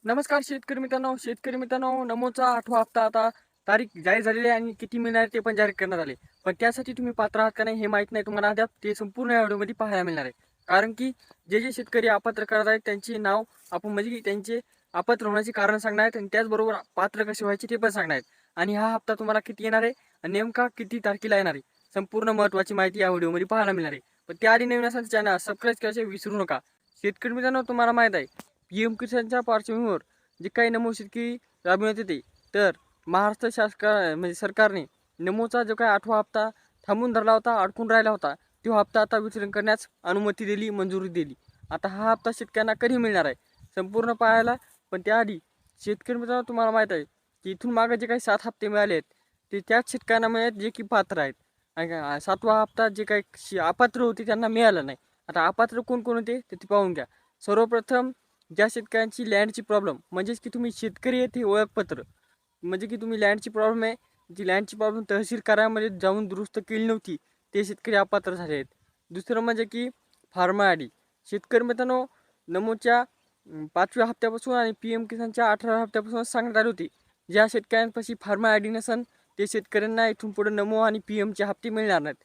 नमस्कार शेतकरी मित्रांनो, नमोचा 8वा हप्ता आता तारीख जाहीर झालेली आहे आणि किती मिळणार ते पण जाहीर करण्यात आले. पण त्यासाठी तुम्ही पात्र आहात का नाही हे माहीत नाही तुम्हाला अद्याप. ते संपूर्ण या व्हिडिओमध्ये पाहायला मिळणार आहे. कारण की जे शेतकरी अपात्र करत आहेत त्यांचे नाव आपण म्हणजे की त्यांचे अपात्र होण्याचे कारण सांगणार आहेत आणि त्याचबरोबर पात्र कसे व्हायचे ते पण सांगणार आहेत. आणि हा हप्ता तुम्हाला किती येणार आहे आणि नेमका किती तारखेला येणार आहे, संपूर्ण महत्त्वाची माहिती या व्हिडिओमध्ये पाहायला मिळणार आहे. पण त्याआधी नवीन असेल चॅनल सबस्क्राईब करायचे विसरू नका. शेतकरी मित्रांनो, तुम्हाला माहीत आहे पीएम किसानच्या पार्श्वभूमीवर जे काही नमो शेतकरी राबविण्यात येते, तर महाराष्ट्र म्हणजे सरकारने नमोचा जो काही 8वा हप्ता थांबून धरला होता, अडकून राहिला होता, तो हप्ता आता वितरण करण्यास अनुमती दिली, मंजुरी दिली. आता हा हप्ता शेतकऱ्यांना कधी मिळणार आहे संपूर्ण पाहायला. पण त्याआधी शेतकरी मित्रांनो, तुम्हाला माहीत आहे की इथून मागे जे काही 7 हप्ते मिळाले आहेत ते त्याच शेतकऱ्यांना मिळाले जे की पात्र आहेत. आणि 7वा हप्ता जे काही अपात्र होते त्यांना मिळाला नाही. आता अपात्र कोण कोण होते ते पाहून घ्या. सर्वप्रथम ज्या शेतकऱ्यांची लँडची प्रॉब्लेम म्हणजेच की तुम्ही शेतकरी आहेत हे ओळखपत्र, म्हणजे की तुम्ही लँडची प्रॉब्लेम आहे, जी लँडची प्रॉब्लेम तहसील कार्यालयामध्ये जाऊन दुरुस्त केली नव्हती, ते शेतकरी अपात्र झाले आहेत. दुसरं म्हणजे की फार्मा आय डी. शेतकरी मित्रांनो, नमोच्या 5व्या हप्त्यापासून आणि पी एम किसानच्या 18व्या हप्त्यापासून सांगण्यात आली होती, ज्या शेतकऱ्यांपाशी फार्मा आय डी नसन ते शेतकऱ्यांना इथून पुढे नमो आणि पी एमचे हप्ते मिळणार नाहीत.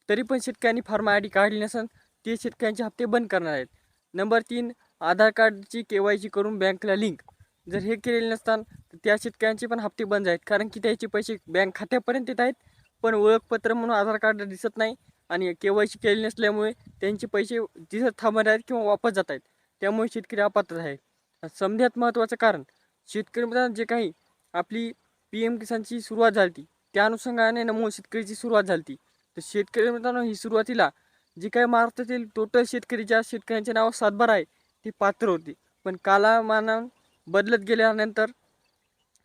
तरी पण शेतकऱ्यांनी फार्मा आय डी काढली नसन ते शेतकऱ्यांचे हप्ते बंद करणार आहेत. नंबर 3, आधार कार्डची KYC करून बँकला लिंक. जर हे केलेले नसताना तर त्या शेतकऱ्यांचे पण हप्ते बंद आहेत, कारण की त्याचे पैसे बँक खात्यापर्यंत येत आहेत पण ओळखपत्र म्हणून आधार कार्ड दिसत नाही आणि KYC केले नसल्यामुळे त्यांचे पैसे दिसत थांबत आहेत किंवा वापस जात आहेत. त्यामुळे शेतकरी अपात्र आहेत. समध्यात महत्त्वाचं कारण शेतकरी मित्रांनो, जे काही आपली PM किसानची सुरुवात झाली त्या अनुषंगाने नमो शेतकरीची सुरुवात झाली. तर शेतकरी मित्रांनो, ही सुरुवातीला जे काही महाराष्ट्रातील टोटल शेतकऱ्यांचे नाव 712 आहे ते पात्र होते. पण कालमानानं बदलत गेल्यानंतर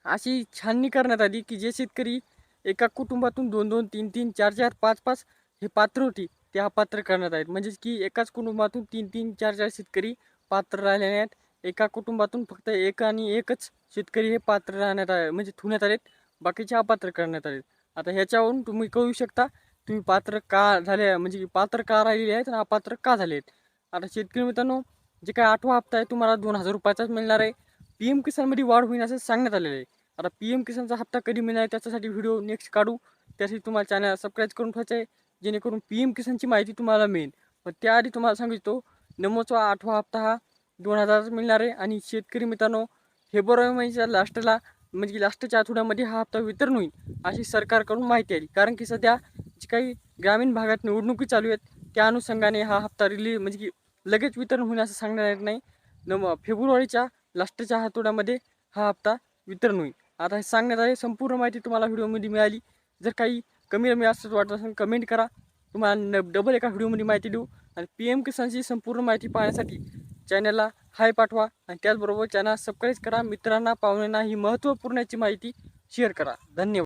अशी छाननी करण्यात आली की जे शेतकरी एका कुटुंबातून 2-2, 3-3, 4-4, 5-5 हे पात्र होती ते अपात्र करण्यात आहेत. म्हणजेच की एकाच कुटुंबातून 3-3, 4-4 शेतकरी पात्र राहिलेले आहेत. एका कुटुंबातून फक्त एक आणि एकच शेतकरी हे पात्र राहण्यात आले, म्हणजे ठेवण्यात आलेत, बाकीचे अपात्र करण्यात आलेत. आता ह्याच्यावरून तुम्ही कळू शकता तुम्ही पात्र का झाले, म्हणजे पात्र का राहिलेले आहेत आणि अपात्र का झाले आहेत. आता शेतकरी मित्रांनो, जे काही 8वा हप्ता आहे तुम्हाला 2,000 रुपयाचाच मिळणार आहे. PM किसानमध्ये वाढ होईल असं सांगण्यात आलेलं आहे. आता PM किसानचा हप्ता कधी मिळणार त्याच्यासाठी व्हिडिओ नेक्स्ट काढू. त्यासाठी तुम्हाला चॅनल सबस्क्राईब करून ठेवायचं आहे, जेणेकरून PM किसानची माहिती तुम्हाला मिळेल. पण त्याआधी तुम्हाला सांगिततो नमोचा 8वा हप्ता हा 2,000 मिळणार आहे. आणि शेतकरी मित्रांनो, फेब्रुवारी महिन्याच्या लास्टला म्हणजे लास्टच्या आठवड्यामध्ये हा हप्ता वितरण होईल अशी सरकारकडून माहिती आली. कारण की सध्या जी काही ग्रामीण भागात निवडणुकी चालू आहेत त्या अनुषंगाने हा हप्ता म्हणजे की लगेच वितरण होईल असं सांगण्यात येत नाही. फेब्रुवारीच्या लास्टच्या आठवड्यामध्ये हा हप्ता वितरण होईल. आता हे सांगण्यात आले, संपूर्ण माहिती तुम्हाला व्हिडिओमध्ये मिळाली. जर काही कमी असं वाटत असेल कमेंट करा, तुम्हाला डबल एका व्हिडिओमध्ये माहिती देऊ. आणि PM किसानची संपूर्ण माहिती पाहण्यासाठी चॅनलला हाय पाठवा आणि त्याचबरोबर चॅनल सबस्क्राईब करा. मित्रांना पाहुण्यांना ही महत्त्वपूर्ण माहिती शेअर करा. धन्यवाद.